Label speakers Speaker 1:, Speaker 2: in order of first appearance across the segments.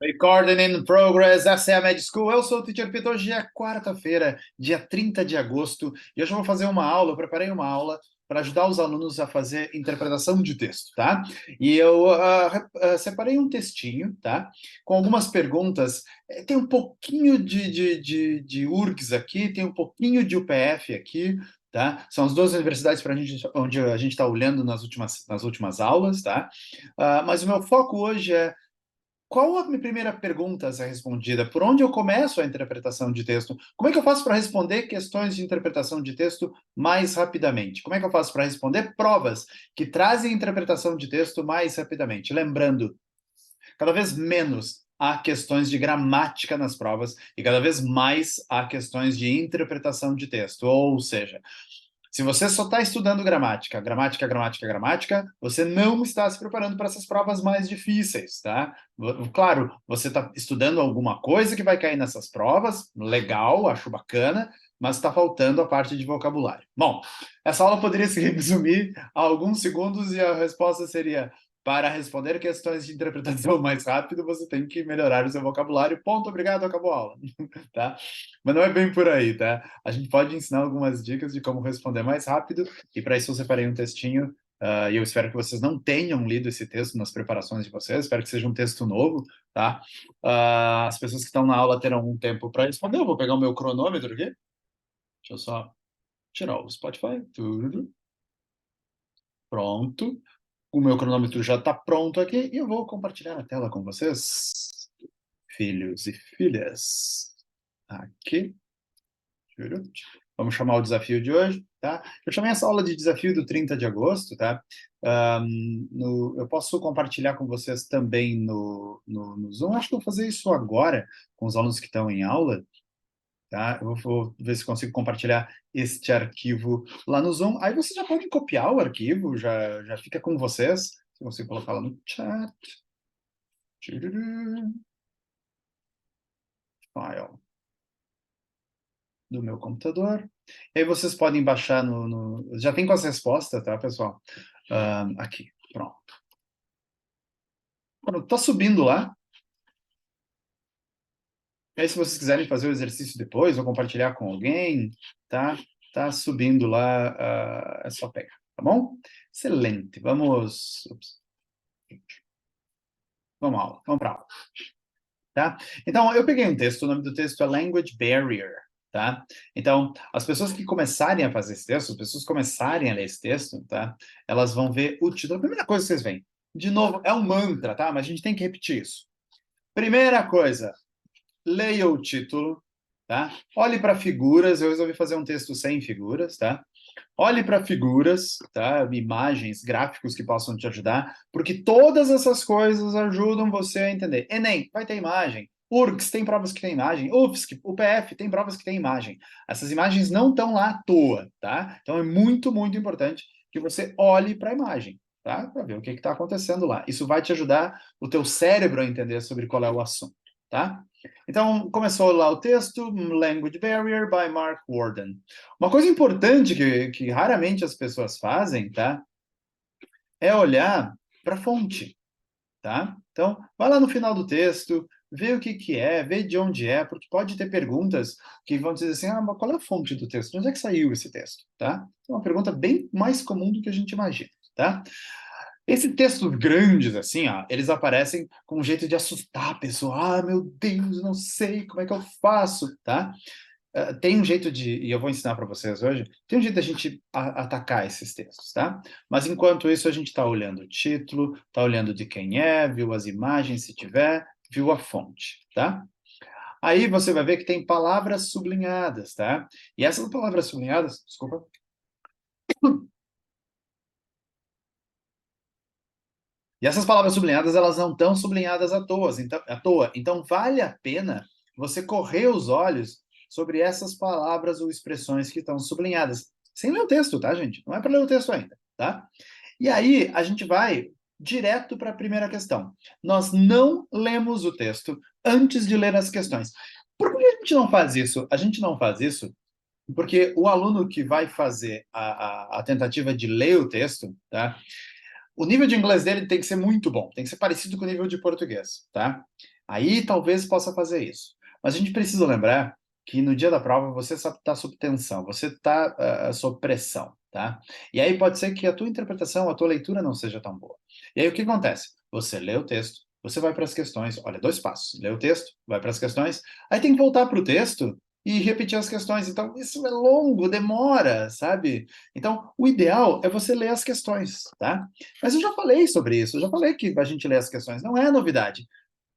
Speaker 1: Recording in progress, essa é a Med School. Eu sou o Teacher Pito. Hoje é quarta-feira, dia 30 de agosto, e hoje eu vou fazer uma aula. Eu preparei uma aula para ajudar os alunos a fazer interpretação de texto, tá? E eu separei um textinho, tá? Com algumas perguntas. Tem um pouquinho de URGS aqui, tem um pouquinho de UPF aqui, tá? São as duas universidades onde a gente está olhando nas últimas aulas, tá? Mas o meu foco hoje é qual a minha primeira pergunta a ser respondida? Por onde eu começo a interpretação de texto? Como é que eu faço para responder questões de interpretação de texto mais rapidamente? Como é que eu faço para responder provas que trazem interpretação de texto mais rapidamente? Lembrando, cada vez menos há questões de gramática nas provas e cada vez mais há questões de interpretação de texto. Ou seja, se você só está estudando gramática, gramática, gramática, gramática, você não está se preparando para essas provas mais difíceis, tá? Claro, você está estudando alguma coisa que vai cair nessas provas, legal, acho bacana, mas está faltando a parte de vocabulário. Bom, essa aula poderia se resumir a alguns segundos e a resposta seria: para responder questões de interpretação mais rápido, você tem que melhorar o seu vocabulário. Ponto, obrigado, acabou a aula. Tá? Mas não é bem por aí, tá? A gente pode ensinar algumas dicas de como responder mais rápido, e para isso eu separei um textinho, e eu espero que vocês não tenham lido esse texto nas preparações de vocês, espero que seja um texto novo, tá? As pessoas que estão na aula terão um tempo para responder. Eu vou pegar o meu cronômetro aqui. Deixa eu só tirar o Spotify. Tudo. Pronto. O meu cronômetro já está pronto aqui e eu vou compartilhar a tela com vocês, filhos e filhas. Aqui. Vamos chamar o desafio de hoje, tá? Eu chamei essa aula de desafio do 30 de agosto, tá? Eu posso compartilhar com vocês também no Zoom. Acho que eu vou fazer isso agora com os alunos que estão em aula, tá? Eu vou ver se consigo compartilhar este arquivo lá no Zoom. Aí você já pode copiar o arquivo, já fica com vocês. Se eu consigo colocar lá no chat. File do meu computador. E aí vocês podem baixar Já tem com as respostas, tá, pessoal? Aqui, pronto. Pronto, tá subindo lá. E aí, se vocês quiserem fazer o exercício depois ou compartilhar com alguém, tá? Tá subindo lá, é só pegar, tá bom? Excelente. Vamos... Ups. Vamos à aula, vamos para aula. Tá? Então, eu peguei um texto, o nome do texto é Language Barrier, tá? Então, as pessoas que começarem a fazer esse texto, as pessoas que começarem a ler esse texto, tá? Elas vão ver o título. A primeira coisa que vocês veem, de novo, é um mantra, tá? Mas a gente tem que repetir isso. Primeira coisa, leia o título, tá? Olhe para figuras, eu resolvi fazer um texto sem figuras, tá? Olhe para figuras, tá? Imagens, gráficos que possam te ajudar, porque todas essas coisas ajudam você a entender. Enem, vai ter imagem. URGS tem provas que tem imagem. UFSC, UPF tem provas que tem imagem. Essas imagens não estão lá à toa, tá? Então é muito, muito importante que você olhe para a imagem, tá? Para ver o que está acontecendo lá. Isso vai te ajudar o teu cérebro a entender sobre qual é o assunto, tá? Então, começou lá o texto, Language Barrier, by Mark Warden. Uma coisa importante que raramente as pessoas fazem, tá? É olhar para a fonte, tá? Então, vai lá no final do texto, vê o que é, vê de onde é, porque pode ter perguntas que vão dizer assim, mas qual é a fonte do texto? De onde é que saiu esse texto, tá? É uma pergunta bem mais comum do que a gente imagina, tá? Esses textos grandes, assim, ó, eles aparecem com um jeito de assustar a pessoa. Ah, meu Deus, não sei como é que eu faço, tá? Tem um jeito e eu vou ensinar para vocês hoje, tem um jeito da gente atacar esses textos, tá? Mas enquanto isso, a gente está olhando o título, está olhando de quem é, viu as imagens, se tiver, viu a fonte, tá? Aí você vai ver que tem palavras sublinhadas, tá? E essas palavras sublinhadas, desculpa. E essas palavras sublinhadas, elas não estão sublinhadas à toa. Então, vale a pena você correr os olhos sobre essas palavras ou expressões que estão sublinhadas. Sem ler o texto, tá, gente? Não é para ler o texto ainda, tá? E aí, a gente vai direto para a primeira questão. Nós não lemos o texto antes de ler as questões. Por que a gente não faz isso? A gente não faz isso porque o aluno que vai fazer a tentativa de ler o texto, tá? O nível de inglês dele tem que ser muito bom, tem que ser parecido com o nível de português, tá? Aí talvez possa fazer isso. Mas a gente precisa lembrar que no dia da prova você está sob tensão, você está sob pressão, tá? E aí pode ser que a tua interpretação, a tua leitura não seja tão boa. E aí o que acontece? Você lê o texto, você vai para as questões, olha, 2 passos, lê o texto, vai para as questões, aí tem que voltar para o texto e repetir as questões. Então, isso é longo, demora, sabe? Então, o ideal é você ler as questões, tá? Mas eu já falei sobre isso, eu já falei que a gente lê as questões, não é novidade.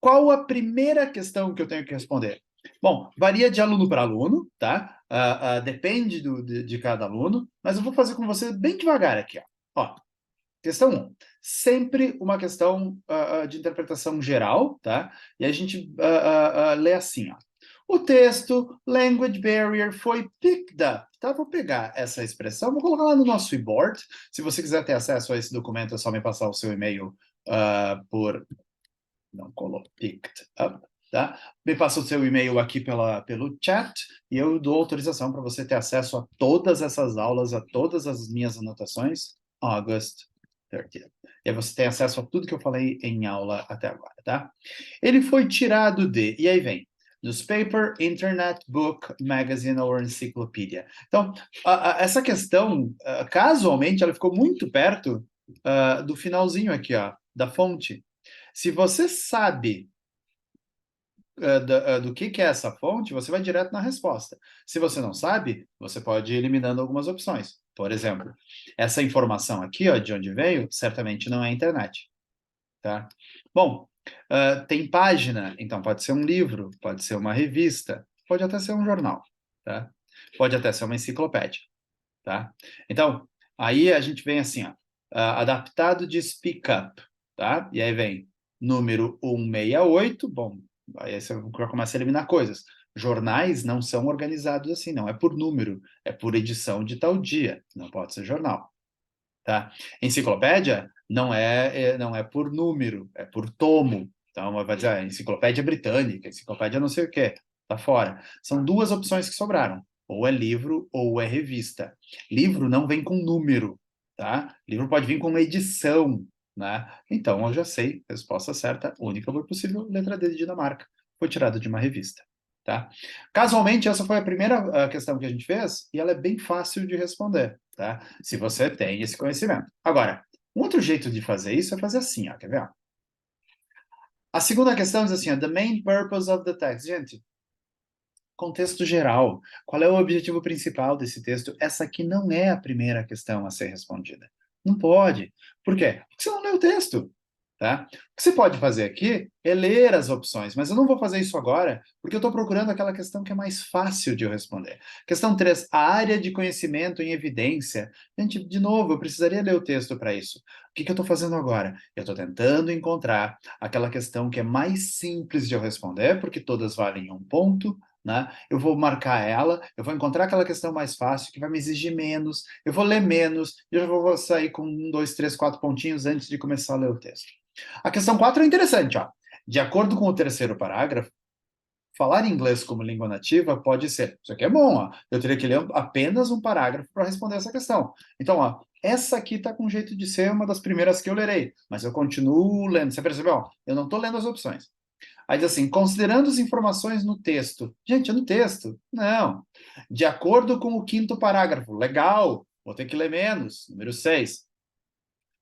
Speaker 1: Qual a primeira questão que eu tenho que responder? Bom, varia de aluno para aluno, tá? Depende de cada aluno, mas eu vou fazer com você bem devagar aqui, ó. Questão 1. Sempre uma questão de interpretação geral, tá? E a gente lê assim, ó. O texto language barrier foi picked up. Tá? Vou pegar essa expressão, vou colocar lá no nosso e-board. Se você quiser ter acesso a esse documento, é só me passar o seu e-mail por não colou picked up, tá? Me passa o seu e-mail aqui pelo chat e eu dou autorização para você ter acesso a todas essas aulas, a todas as minhas anotações, August 30th. E aí você tem acesso a tudo que eu falei em aula até agora, tá? Ele foi tirado de, e aí vem, newspaper, internet, book, magazine or encyclopedia. Então, essa questão, casualmente, ela ficou muito perto do finalzinho aqui, ó, da fonte. Se você sabe do que é essa fonte, você vai direto na resposta. Se você não sabe, você pode ir eliminando algumas opções. Por exemplo, essa informação aqui, ó, de onde veio, certamente não é a internet. Tá? Bom, tem página, então pode ser um livro, pode ser uma revista, pode até ser um jornal, tá? Pode até ser uma enciclopédia, tá? Então, aí a gente vem assim, ó, adaptado de Speak Up, tá? E aí vem número 168, bom, aí você começa a eliminar coisas. Jornais não são organizados assim, não é por número, é por edição de tal dia, não pode ser jornal, tá? Enciclopédia não é por número, é por tomo. Então, vai dizer, enciclopédia britânica, enciclopédia não sei o quê, tá fora. São duas opções que sobraram. Ou é livro ou é revista. Livro não vem com número, tá? Livro pode vir com uma edição, né? Então, eu já sei, resposta certa, única foi possível, letra D de Dinamarca. Foi tirado de uma revista, tá? Casualmente, essa foi a primeira questão que a gente fez, e ela é bem fácil de responder, tá? Se você tem esse conhecimento. Agora, um outro jeito de fazer isso é fazer assim, ó, quer ver? A segunda questão diz assim, ó, the main purpose of the text. Gente, contexto geral. Qual é o objetivo principal desse texto? Essa aqui não é a primeira questão a ser respondida. Não pode. Por quê? Porque você não leu o texto. Tá? O que você pode fazer aqui é ler as opções, mas eu não vou fazer isso agora, porque eu estou procurando aquela questão que é mais fácil de eu responder. Questão 3, a área de conhecimento em evidência. Gente, de novo, eu precisaria ler o texto para isso. O que eu estou fazendo agora? Eu estou tentando encontrar aquela questão que é mais simples de eu responder, porque todas valem um ponto, né? Eu vou marcar ela, eu vou encontrar aquela questão mais fácil, que vai me exigir menos, eu vou ler menos, e eu já vou sair com 1, 2, 3, 4 pontinhos antes de começar a ler o texto. A questão 4 é interessante, ó. De acordo com o terceiro parágrafo, falar inglês como língua nativa pode ser. Isso aqui é bom, ó. Eu teria que ler apenas um parágrafo para responder essa questão. Então, ó, essa aqui está com jeito de ser uma das primeiras que eu lerei, mas eu continuo lendo. Você percebeu? Ó, eu não estou lendo as opções. Aí diz assim, considerando as informações no texto. Gente, é no texto? Não. De acordo com o quinto parágrafo. Legal, vou ter que ler menos. Número 6.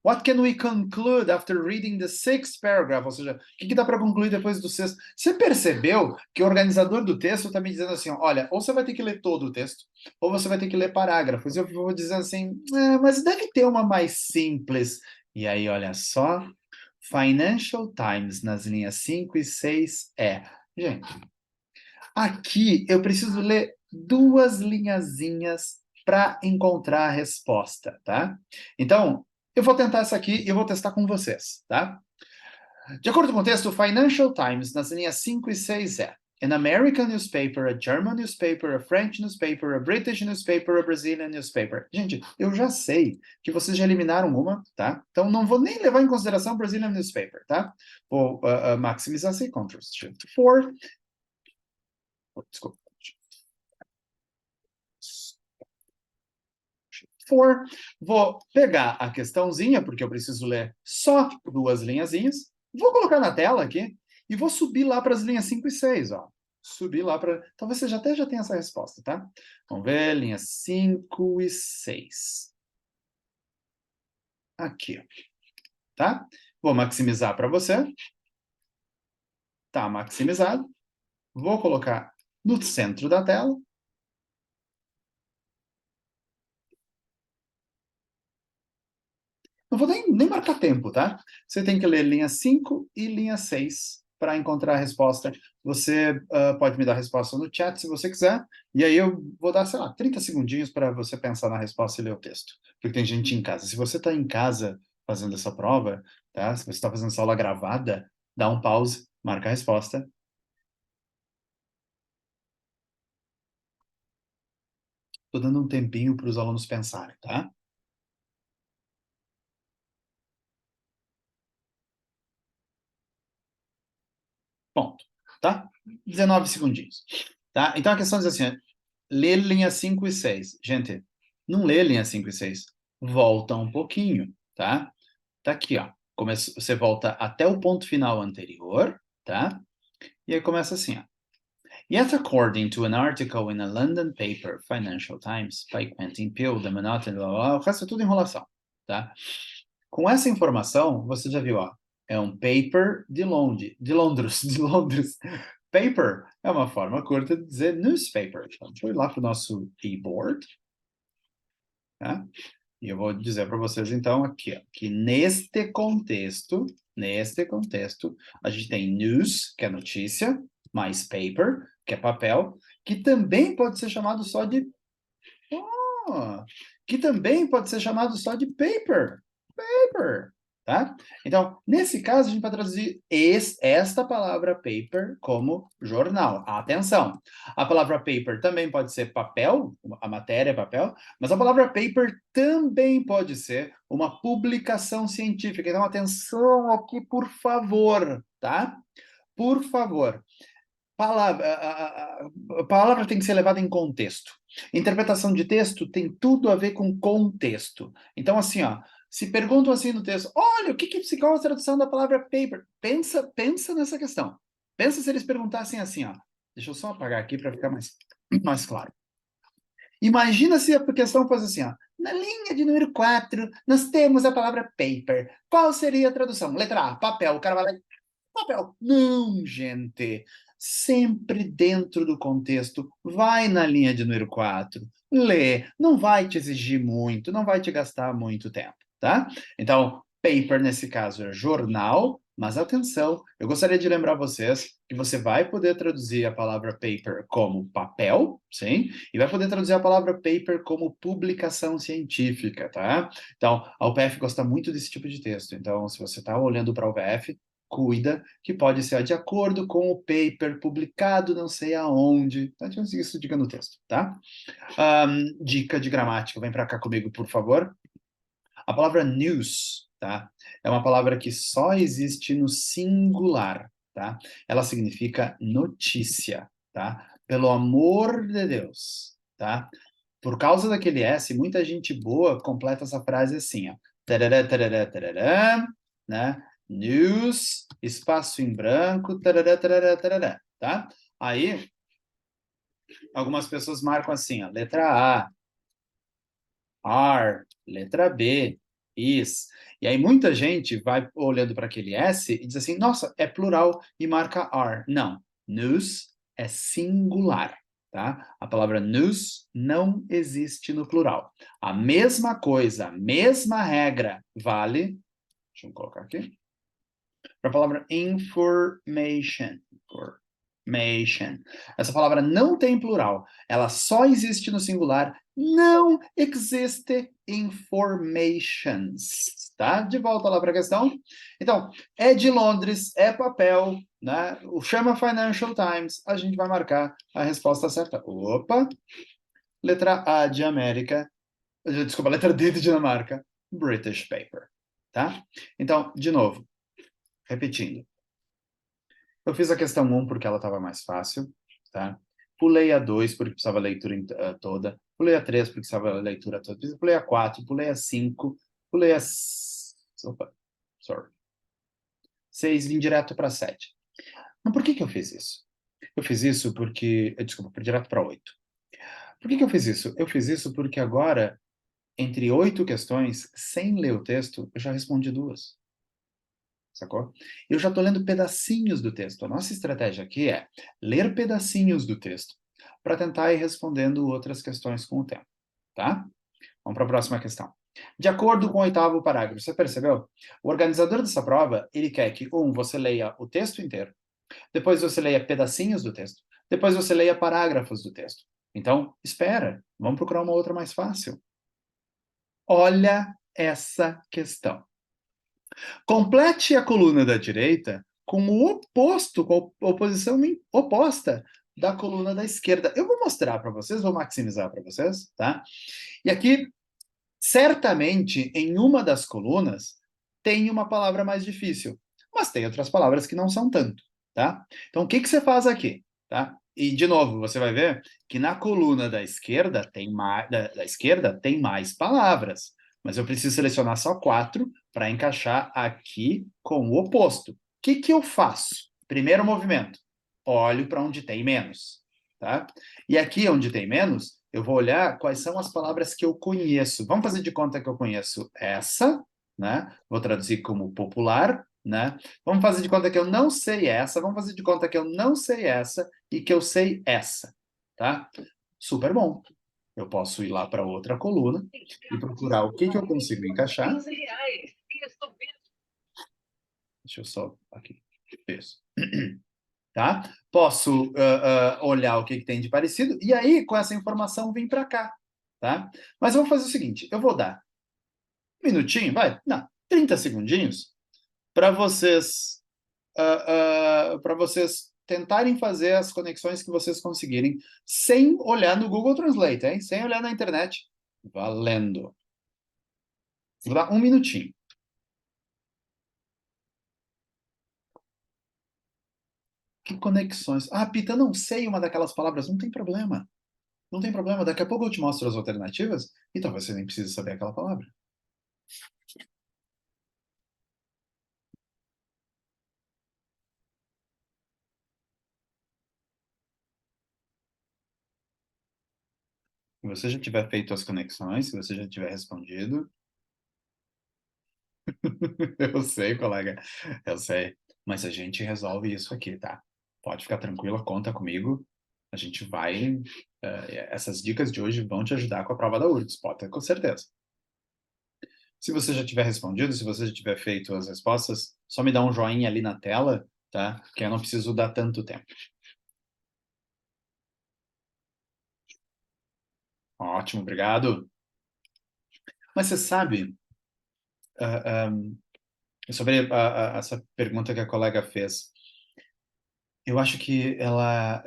Speaker 1: What can we conclude after reading the sixth paragraph? Ou seja, o que dá para concluir depois do sexto? Você percebeu que o organizador do texto está me dizendo assim, olha, ou você vai ter que ler todo o texto, ou você vai ter que ler parágrafos. Eu vou dizer assim, mas deve ter uma mais simples. E aí, olha só, Financial Times, nas linhas 5 e 6 é... Gente, aqui eu preciso ler duas linhazinhas para encontrar a resposta, tá? Então, eu vou tentar essa aqui e eu vou testar com vocês, tá? De acordo com o texto, o Financial Times, nas linhas 5 e 6 é an American newspaper, a German newspaper, a French newspaper, a British newspaper, a Brazilian newspaper. Gente, eu já sei que vocês já eliminaram uma, tá? Então não vou nem levar em consideração Brazilian newspaper, tá? Vou maximizar assim, Ctrl Shift 4. Desculpa. Vou pegar a questãozinha, porque eu preciso ler só duas linhazinhas, vou colocar na tela aqui, E vou subir lá para as linhas 5 e 6, ó. Subir lá para... Talvez você até já tenha essa resposta, tá? Vamos ver, linhas 5 e 6. Aqui, ó. Tá? Vou maximizar para você. Tá maximizado. Vou colocar no centro da tela. Não vou nem marcar tempo, tá? Você tem que ler linha 5 e linha 6 para encontrar a resposta. Você pode me dar a resposta no chat se você quiser, e aí eu vou dar, sei lá, 30 segundinhos para você pensar na resposta e ler o texto. Porque tem gente em casa. Se você está em casa fazendo essa prova, tá? Se você está fazendo essa aula gravada, dá um pause, marca a resposta. Estou dando um tempinho para os alunos pensarem, tá? Ponto, tá? 19 segundinhos, tá? Então a questão diz assim, ler linha 5 e 6. Gente, não lê linha 5 e 6. Volta um pouquinho, tá? Tá aqui, ó. Você volta até o ponto final anterior, tá? E aí começa assim, ó. Yet according to an article in a London paper, Financial Times, by Quentin Peele, the monotony, blá, blá, blá, o resto é tudo enrolação, tá? Com essa informação, você já viu, ó, é um paper de Londres, de Londres. Paper é uma forma curta de dizer newspaper. Então, deixa eu ir lá para o nosso keyboard, tá? E eu vou dizer para vocês, então, aqui, ó, que neste contexto, a gente tem news, que é notícia, mais paper, que é papel, que também pode ser chamado só de... Oh, que também pode ser chamado só de paper. Paper, tá? Então, nesse caso, a gente vai traduzir esta palavra paper como jornal. Atenção! A palavra paper também pode ser papel, a matéria é papel, mas a palavra paper também pode ser uma publicação científica. Então, atenção aqui, por favor, tá? Por favor. A palavra tem que ser levada em contexto. Interpretação de texto tem tudo a ver com contexto. Então, assim, ó, se perguntam assim no texto, olha, qual a tradução da palavra paper? Pensa nessa questão. Pensa se eles perguntassem assim, ó. Deixa eu só apagar aqui para ficar mais claro. Imagina se a questão fosse assim, ó. Na linha de número 4, nós temos a palavra paper. Qual seria a tradução? Letra A, papel. O cara vai lá papel. Não, gente. Sempre dentro do contexto. Vai na linha de número 4. Lê. Não vai te exigir muito, não vai te gastar muito tempo, tá? Então, paper nesse caso é jornal, mas atenção, eu gostaria de lembrar vocês que você vai poder traduzir a palavra paper como papel, sim, e vai poder traduzir a palavra paper como publicação científica, tá? Então, a UPF gosta muito desse tipo de texto. Então, se você está olhando para a UPF, cuida, que pode ser de acordo com o paper publicado não sei aonde. Tá? Isso dica no texto, tá? Dica de gramática, vem para cá comigo, por favor. A palavra news, tá? É uma palavra que só existe no singular, tá? Ela significa notícia, tá? Pelo amor de Deus, tá? Por causa daquele S, muita gente boa completa essa frase assim, ó. Tarará, tarará, tarará, né? News, espaço em branco, tarará, tarará, tarará, tá? Aí, algumas pessoas marcam assim, ó, letra A, R, letra B, is. E aí muita gente vai olhando para aquele S e diz assim, nossa, é plural e marca R. Não, news é singular, tá? A palavra news não existe no plural. A mesma coisa, a mesma regra vale, deixa eu colocar aqui, para a palavra information. Information. Essa palavra não tem plural. Ela só existe no singular. Não existe informations. Tá? De volta lá para a questão. Então, é de Londres, é papel, né? O chama Financial Times. A gente vai marcar a resposta certa. Opa! Letra A de América. Desculpa, letra D de Dinamarca. British paper. Tá? Então, de novo, repetindo. Eu fiz a questão 1 porque ela estava mais fácil, tá? Pulei a 2 porque precisava a leitura toda. Pulei a 3 porque precisava a leitura toda. Pulei a 4, pulei a 5, pulei a... Opa, sorry. 6, vim direto para 7. Mas por que que eu fiz isso? Eu fiz isso porque desculpa, fui direto para 8. Por que que eu fiz isso? Eu fiz isso porque agora, entre 8 questões, sem ler o texto, eu já respondi 2. Sacou? Eu já estou lendo pedacinhos do texto. A nossa estratégia aqui é ler pedacinhos do texto para tentar ir respondendo outras questões com o tempo, tá? Vamos para a próxima questão. De acordo com o 8º parágrafo, você percebeu? O organizador dessa prova, ele quer que, você leia o texto inteiro, depois você leia pedacinhos do texto, depois você leia parágrafos do texto. Então, espera, vamos procurar uma outra mais fácil. Olha essa questão. Complete a coluna da direita com o oposto, com a oposição oposta da coluna da esquerda. Eu vou mostrar para vocês, vou maximizar para vocês, tá? E aqui, certamente, em uma das colunas, tem uma palavra mais difícil, mas tem outras palavras que não são tanto, tá? Então, o que que você faz aqui, tá? E, de novo, você vai ver que na coluna da esquerda da esquerda tem mais palavras, mas eu preciso selecionar só 4 para encaixar aqui com o oposto. O que que eu faço? Primeiro movimento, olho para onde tem menos, tá? E aqui onde tem menos, eu vou olhar quais são as palavras que eu conheço. Vamos fazer de conta que eu conheço essa, né? Vou traduzir como popular, né? Vamos fazer de conta que eu não sei essa, vamos fazer de conta que eu não sei essa e que eu sei essa, tá? Super bom. Eu posso ir lá para outra coluna e procurar o que que eu consigo encaixar. Deixa eu só aqui. Isso. Tá? Posso olhar o que que tem de parecido e aí, com essa informação, vim para cá, tá? Mas eu vou fazer o seguinte, eu vou dar um minutinho, vai? Não, 30 segundinhos para vocês tentarem fazer as conexões que vocês conseguirem sem olhar no Google Translate, hein? Sem olhar na internet. Valendo. Vou dar um minutinho. Que conexões? Ah, Pita, não sei uma daquelas palavras. Não tem problema. Não tem problema. Daqui a pouco eu te mostro as alternativas e talvez você nem precise saber aquela palavra. Se você já tiver feito as conexões, se você já tiver respondido. Eu sei, colega. Eu sei. Mas a gente resolve isso aqui, tá? Pode ficar tranquila, conta comigo. A gente vai. Essas dicas de hoje vão te ajudar com a prova da URGS, pode ter com certeza. Se você já tiver respondido, se você já tiver feito as respostas, só me dá um joinha ali na tela, tá? Que eu não preciso dar tanto tempo. Ótimo, obrigado. Mas você sabe, sobre essa pergunta que a colega fez, eu acho que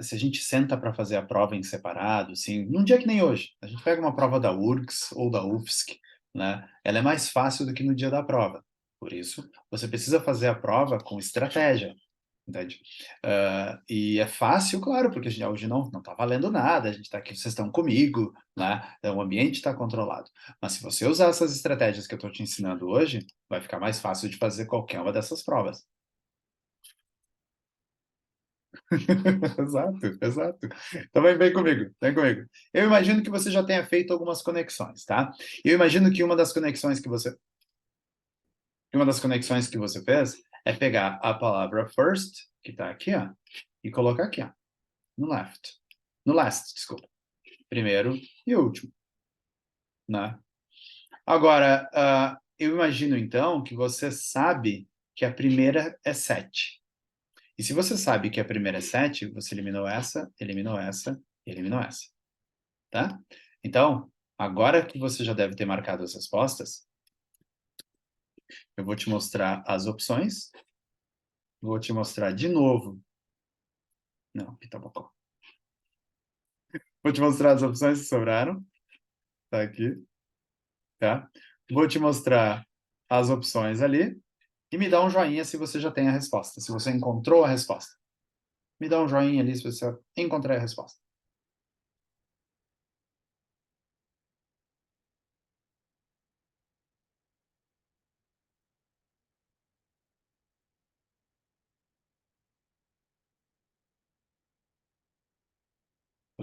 Speaker 1: se a gente senta para fazer a prova em separado, assim, num dia que nem hoje, a gente pega uma prova da URGS ou da UFSC, né? Ela é mais fácil do que no dia da prova. Por isso, você precisa fazer a prova com estratégia, entende? E é fácil, claro, porque hoje não está valendo nada, a gente está aqui, vocês estão comigo, né? Então, o ambiente está controlado. Mas se você usar essas estratégias que eu estou te ensinando hoje, vai ficar mais fácil de fazer qualquer uma dessas provas. Exato, exato. Então vem comigo, vem comigo. Eu imagino que você já tenha feito algumas conexões, tá? Eu imagino que uma das conexões que você fez é pegar a palavra first, que está aqui, ó, e colocar aqui, ó, no left. No last, desculpa. Primeiro e último, né? Agora, eu imagino então que você sabe que a primeira é 7. E se você sabe que a primeira é 7, você eliminou essa, eliminou essa, eliminou essa. Tá? Então, agora que você já deve ter marcado as respostas, eu vou te mostrar as opções, vou te mostrar de novo. Não, aqui tá bom. Vou te mostrar as opções que sobraram. Tá aqui, tá? Vou te mostrar as opções ali e me dá um joinha se você já tem a resposta, se você encontrou a resposta. Me dá um joinha ali se você encontrar a resposta.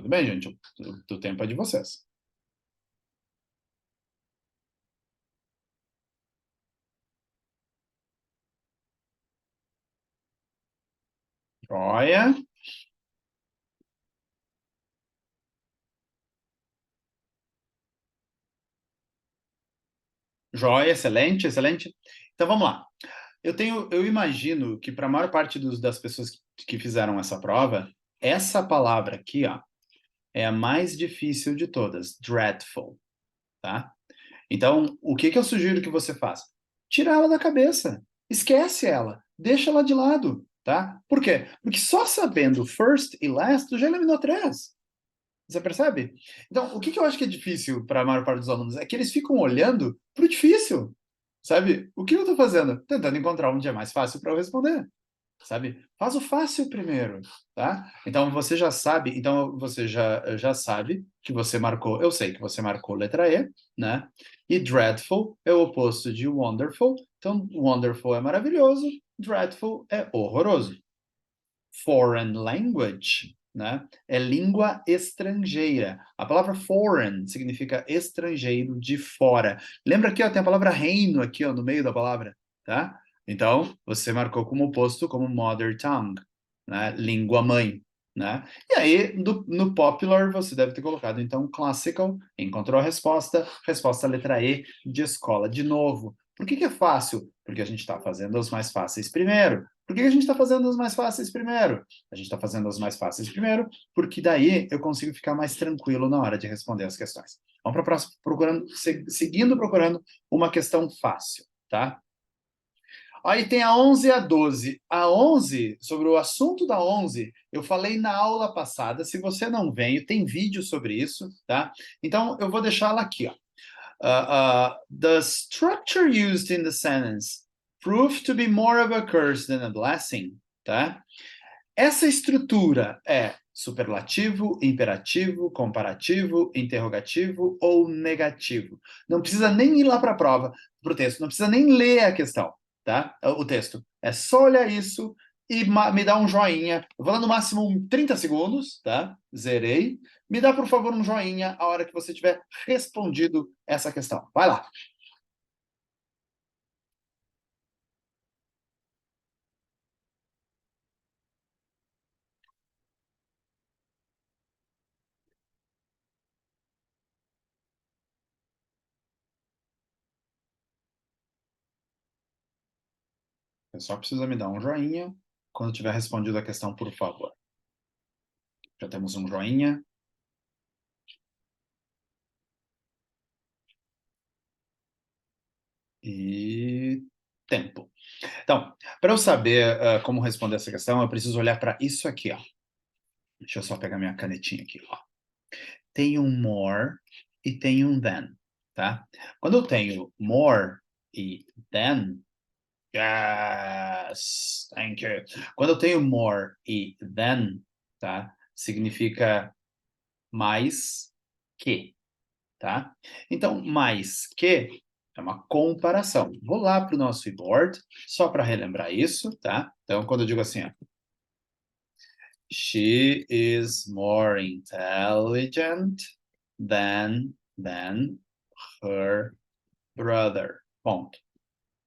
Speaker 1: Tudo bem, gente? O tempo é de vocês. Joia. Joia, excelente, excelente. Então vamos lá. Eu imagino que para a maior parte das pessoas que fizeram essa prova, essa palavra aqui, ó, é a mais difícil de todas, dreadful, tá? Então, o que que eu sugiro que você faça? Tira ela da cabeça, esquece ela, deixa ela de lado, tá? Por quê? Porque só sabendo first e last, tu já eliminou três. Você percebe? Então, o que que eu acho que é difícil para a maior parte dos alunos é que eles ficam olhando para o difícil, sabe? O que eu estou fazendo? Tentando encontrar um dia mais fácil para eu responder, sabe? Faz o fácil primeiro, tá? Então você já sabe que você marcou, eu sei que você marcou letra E, né? E dreadful é o oposto de wonderful. Então, wonderful é maravilhoso, dreadful é horroroso. Foreign language, né? É língua estrangeira. A palavra foreign significa estrangeiro, de fora. Lembra aqui, ó, tem a palavra reino aqui, ó, no meio da palavra, tá? Então, você marcou como oposto como mother tongue, né? Língua mãe, né? E aí, no popular, você deve ter colocado, então, classical, encontrou a resposta letra E, de escola. De novo, por que que é fácil? Porque a gente está fazendo os mais fáceis primeiro. Por que a gente está fazendo os mais fáceis primeiro? A gente está fazendo os mais fáceis primeiro, porque daí eu consigo ficar mais tranquilo na hora de responder as questões. Vamos para a próxima, seguindo procurando uma questão fácil, tá? Aí tem a 11 e a 12. A 11, sobre o assunto da 11, eu falei na aula passada. Se você não veio, tem vídeo sobre isso, tá? Então, eu vou deixá-la aqui, ó. The structure used in the sentence proved to be more of a curse than a blessing, tá? Essa estrutura é superlativo, imperativo, comparativo, interrogativo ou negativo. Não precisa nem ir lá para a prova, para o texto, não precisa nem ler a questão, tá? O texto. É só olhar isso e me dá um joinha. Eu vou dar no máximo 30 segundos, tá? Zerei. Me dá, por favor, um joinha a hora que você tiver respondido essa questão. Vai lá. Você só precisa me dar um joinha quando tiver respondido a questão, por favor. Já temos um joinha. E tempo. Então, para eu saber como responder essa questão, eu preciso olhar para isso aqui, ó. Deixa eu só pegar minha canetinha aqui, ó. Tem um more e tem um than, tá? Quando eu tenho more e than, yes, thank you. Quando eu tenho more e than, tá? Significa mais que, tá? Então, mais que é uma comparação. Vou lá para o nosso e-board, só para relembrar isso, tá? Então, quando eu digo assim, ó, she is more intelligent than her brother. Ponto.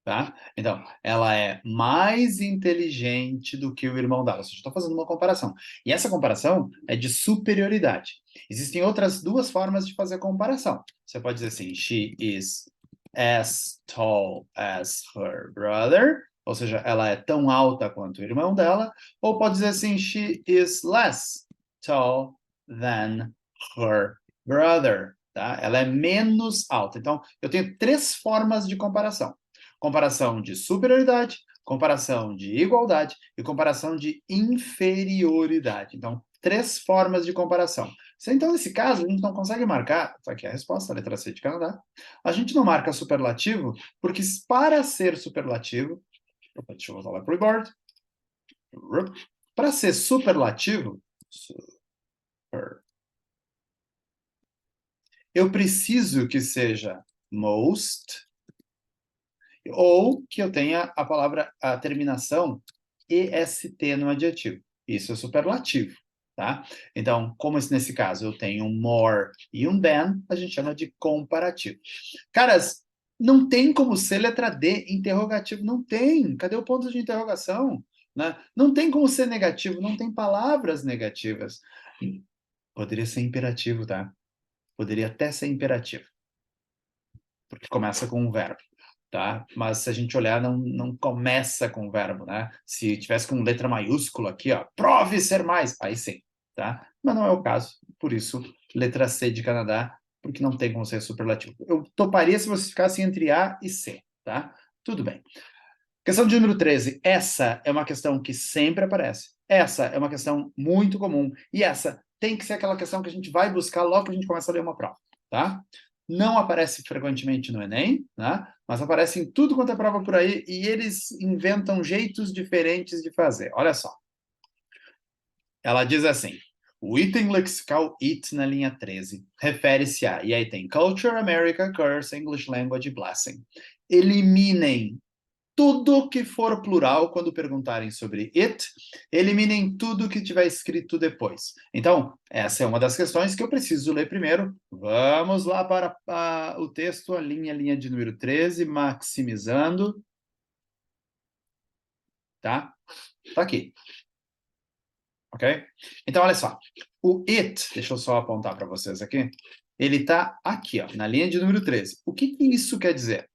Speaker 1: Tá? Então, ela é mais inteligente do que o irmão dela. Ou seja, estou fazendo uma comparação. E essa comparação é de superioridade. Existem outras duas formas de fazer a comparação. Você pode dizer assim, she is as tall as her brother, ou seja, ela é tão alta quanto o irmão dela, ou pode dizer assim, she is less tall than her brother, tá? Ela é menos alta. Então, eu tenho três formas de comparação. Comparação de superioridade, comparação de igualdade e comparação de inferioridade. Então, três formas de comparação. Então, nesse caso, a gente não consegue marcar, tá aqui a resposta, a letra C de Canadá, a gente não marca superlativo, porque para ser superlativo, deixa eu voltar lá para o board, para ser superlativo, eu preciso que seja most, ou que eu tenha a palavra, a terminação EST no adjetivo. Isso é superlativo, tá? Então, como nesse caso eu tenho um more e um than, a gente chama de comparativo. Caras, não tem como ser letra D interrogativo, não tem. Cadê o ponto de interrogação? Né? Não tem como ser negativo, não tem palavras negativas. Poderia ser imperativo, tá? Poderia até ser imperativo, porque começa com um verbo, tá? Mas se a gente olhar, não começa com um verbo, né? Se tivesse com letra maiúscula aqui, ó, prove ser mais, aí sim, tá? Mas não é o caso, por isso, letra C de Canadá, porque não tem como ser superlativo. Eu toparia se vocês ficassem entre A e C, tá? Tudo bem. Questão de número 13. Essa é uma questão que sempre aparece. Essa é uma questão muito comum. E essa tem que ser aquela questão que a gente vai buscar logo que a gente começa a ler uma prova, tá? Não aparece frequentemente no Enem, né? Mas aparece em tudo quanto é prova por aí e eles inventam jeitos diferentes de fazer. Olha só. Ela diz assim: o item lexical it na linha 13 refere-se a, e aí tem culture, America, curse, English language, blessing. Eliminem tudo que for plural quando perguntarem sobre it, eliminem tudo que tiver escrito depois. Então, essa é uma das questões que eu preciso ler primeiro. Vamos lá para o texto, a linha de número 13, maximizando. Tá? Tá aqui. Ok? Então, olha só. O it, deixa eu só apontar para vocês aqui, ele está aqui, ó, na linha de número 13. O que isso quer dizer?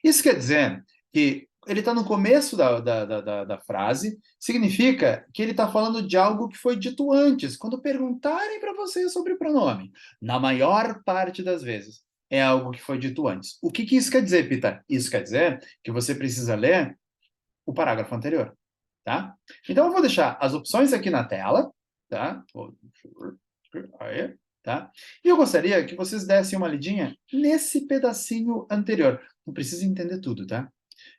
Speaker 1: Isso quer dizer que ele está no começo da frase, significa que ele está falando de algo que foi dito antes, quando perguntarem para você sobre o pronome. Na maior parte das vezes, é algo que foi dito antes. O que isso quer dizer, Pita? Isso quer dizer que você precisa ler o parágrafo anterior, tá? Então, eu vou deixar as opções aqui na tela, tá? Aí, tá? E eu gostaria que vocês dessem uma lidinha nesse pedacinho anterior. Não precisa entender tudo, tá?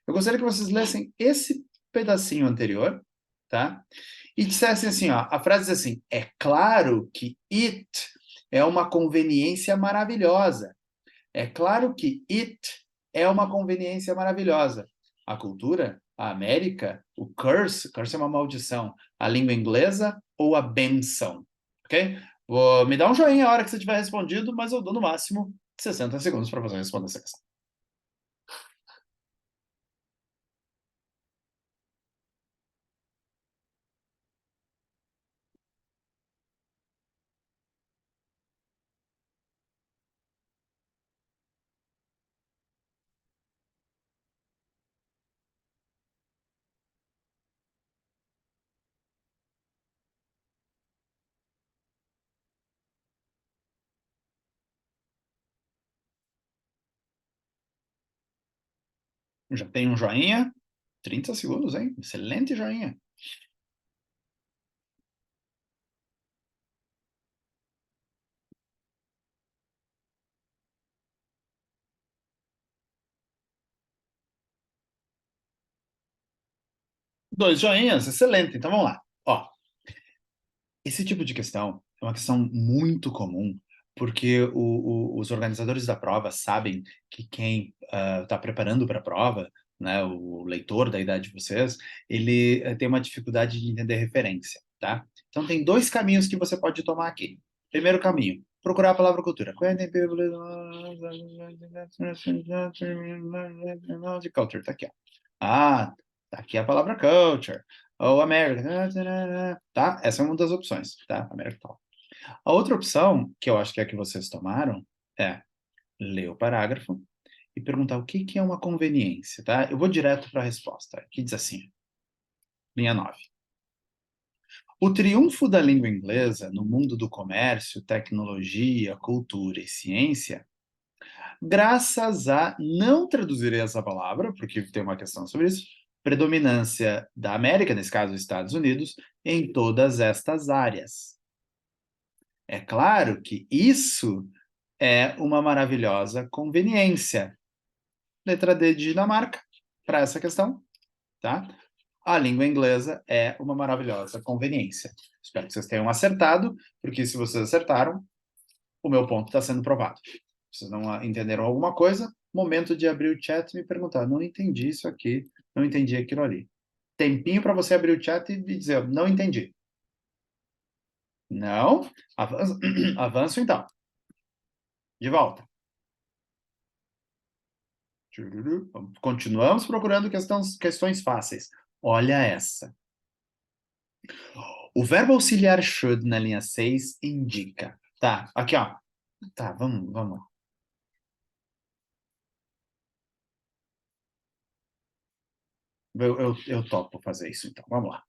Speaker 1: Eu gostaria que vocês lessem esse pedacinho anterior, tá? E dissessem assim, ó, a frase diz assim: é claro que it é uma conveniência maravilhosa. É claro que it é uma conveniência maravilhosa. A cultura, a América, o curse é uma maldição, a língua inglesa ou a benção, ok? Me dá um joinha a hora que você tiver respondido, mas eu dou no máximo 60 segundos para você responder essa questão. Já tem um joinha, 30 segundos, hein? Excelente joinha. Dois joinhas, excelente. Então vamos lá. Ó, esse tipo de questão é uma questão muito comum, porque os organizadores da prova sabem que quem está preparando para a prova, né, o leitor da idade de vocês, ele tem uma dificuldade de entender referência, tá? Então tem dois caminhos que você pode tomar aqui. Primeiro caminho, procurar a palavra cultura. De culture, tá aqui, ó. Ah, tá aqui a palavra culture. Ou American, tá? Essa é uma das opções, tá? American. A outra opção, que eu acho que é a que vocês tomaram, é ler o parágrafo e perguntar o que é uma conveniência, tá? Eu vou direto para a resposta, que diz assim, linha 9. O triunfo da língua inglesa no mundo do comércio, tecnologia, cultura e ciência, graças a, não traduzirei essa palavra, porque tem uma questão sobre isso, predominância da América, nesse caso Estados Unidos, em todas estas áreas. É claro que isso é uma maravilhosa conveniência. Letra D de Dinamarca, para essa questão, tá? A língua inglesa é uma maravilhosa conveniência. Espero que vocês tenham acertado, porque se vocês acertaram, o meu ponto está sendo provado. Vocês não entenderam alguma coisa? Momento de abrir o chat e me perguntar: não entendi isso aqui, não entendi aquilo ali. Tempinho para você abrir o chat e dizer: não entendi. Não. Avanço, avanço então. De volta. Continuamos procurando questões fáceis. Olha essa. O verbo auxiliar should na linha 6 indica. Tá, aqui ó. Tá, vamos. Eu topo fazer isso então. Vamos lá.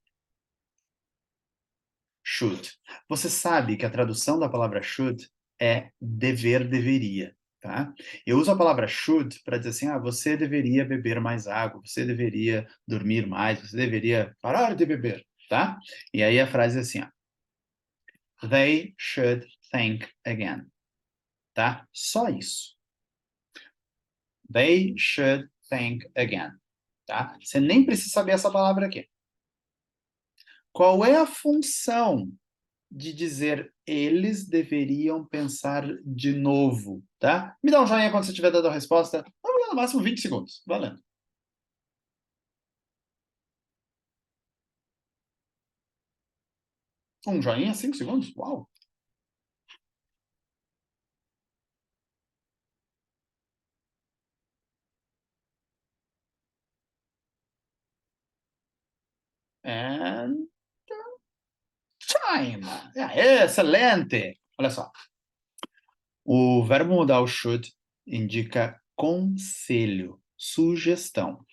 Speaker 1: Should. Você sabe que a tradução da palavra should é dever, deveria, tá? Eu uso a palavra should para dizer assim, você deveria beber mais água, você deveria dormir mais, você deveria parar de beber, tá? E aí a frase é assim, they should think again, tá? Só isso. They should think again, tá? Você nem precisa saber essa palavra aqui. Qual é a função de dizer eles deveriam pensar de novo, tá? Me dá um joinha quando você tiver dado a resposta. Vamos lá, no máximo 20 segundos. Valendo. Um joinha, 5 segundos? Uau! And time! Excelente! Olha só. O verbo modal should indica conselho, sugestão,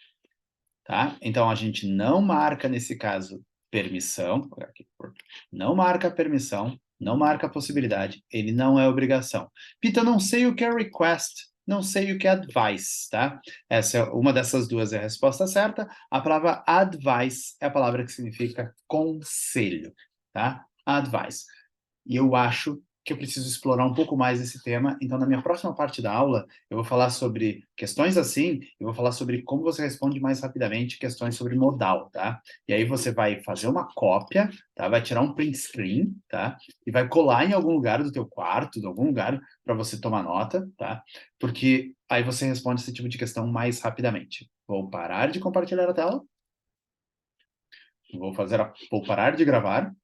Speaker 1: tá? Então, a gente não marca, nesse caso, permissão, não marca permissão, não marca possibilidade, ele não é obrigação. Pita, não sei o que é request, não sei o que é advice, tá? Essa é uma dessas duas é a resposta certa. A palavra advice é a palavra que significa conselho, tá? Advice. E eu acho que eu preciso explorar um pouco mais esse tema. Então, na minha próxima parte da aula, eu vou falar sobre questões assim, eu vou falar sobre como você responde mais rapidamente questões sobre modal, tá? E aí você vai fazer uma cópia, tá? Vai tirar um print screen, tá? E vai colar em algum lugar do teu quarto, em algum lugar para você tomar nota, tá? Porque aí você responde esse tipo de questão mais rapidamente. Vou parar de compartilhar a tela. Vou parar de gravar.